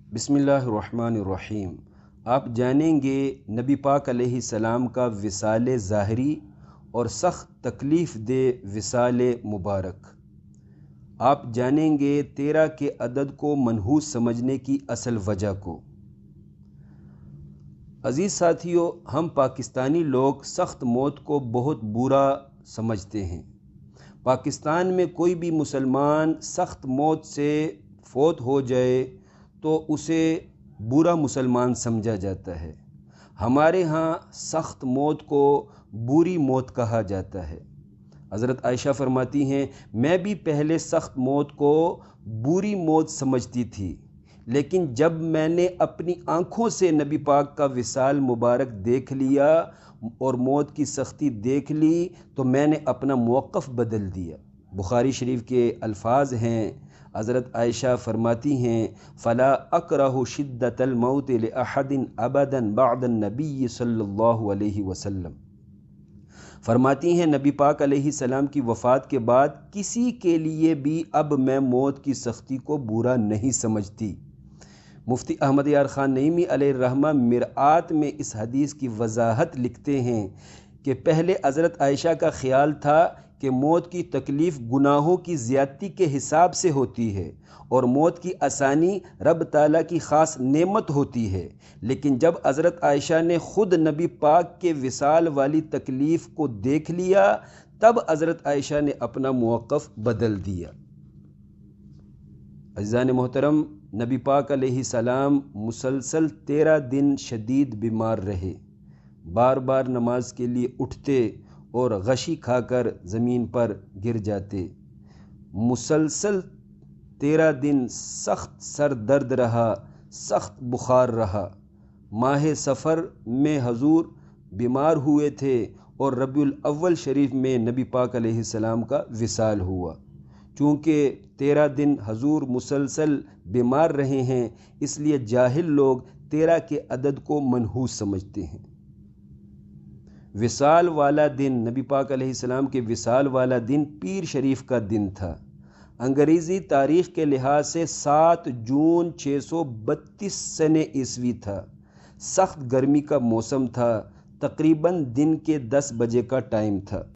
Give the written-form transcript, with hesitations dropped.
بسم اللہ الرحمن الرحیم۔ آپ جانیں گے نبی پاک علیہ السلام کا وصال ظاہری اور سخت تکلیف دہ وصال مبارک۔ آپ جانیں گے 13 کے عدد کو منحوس سمجھنے کی اصل وجہ کو۔ عزیز ساتھیو، ہم پاکستانی لوگ سخت موت کو بہت برا سمجھتے ہیں۔ پاکستان میں کوئی بھی مسلمان سخت موت سے فوت ہو جائے تو اسے برا مسلمان سمجھا جاتا ہے۔ ہمارے ہاں سخت موت کو بری موت کہا جاتا ہے۔ حضرت عائشہ فرماتی ہیں، میں بھی پہلے سخت موت کو بری موت سمجھتی تھی، لیکن جب میں نے اپنی آنکھوں سے نبی پاک کا وصال مبارک دیکھ لیا اور موت کی سختی دیکھ لی تو میں نے اپنا موقف بدل دیا۔ بخاری شریف کے الفاظ ہیں، حضرت عائشہ فرماتی ہیں، فلا اکرہ شدت الموت لأحد ابدا بعد النبی صلی اللہ علیہ وسلم۔ فرماتی ہیں نبی پاک علیہ السلام کی وفات کے بعد کسی کے لیے بھی اب میں موت کی سختی کو برا نہیں سمجھتی۔ مفتی احمد یار خان نعیمی علیہ الرحمہ مرآت میں اس حدیث کی وضاحت لکھتے ہیں کہ پہلے حضرت عائشہ کا خیال تھا کہ موت کی تکلیف گناہوں کی زیادتی کے حساب سے ہوتی ہے اور موت کی آسانی رب تعالیٰ کی خاص نعمت ہوتی ہے، لیکن جب حضرت عائشہ نے خود نبی پاک کے وصال والی تکلیف کو دیکھ لیا تب حضرت عائشہ نے اپنا موقف بدل دیا۔ عزیزان محترم، نبی پاک علیہ السلام مسلسل 13 دن شدید بیمار رہے، بار بار نماز کے لیے اٹھتے اور غشی کھا کر زمین پر گر جاتے۔ مسلسل 13 دن سخت سر درد رہا، سخت بخار رہا۔ ماہ سفر میں حضور بیمار ہوئے تھے اور ربیع الاول شریف میں نبی پاک علیہ السلام کا وصال ہوا۔ چونکہ 13 دن حضور مسلسل بیمار رہے ہیں، اس لیے جاہل لوگ 13 کے عدد کو منحوس سمجھتے ہیں۔ وصال والا دن، نبی پاک علیہ السلام کے وصال والا دن پیر شریف کا دن تھا۔ انگریزی تاریخ کے لحاظ سے 7 جون 632 سنہ عیسوی تھا۔ سخت گرمی کا موسم تھا، تقریباً دن کے 10 بجے کا ٹائم تھا۔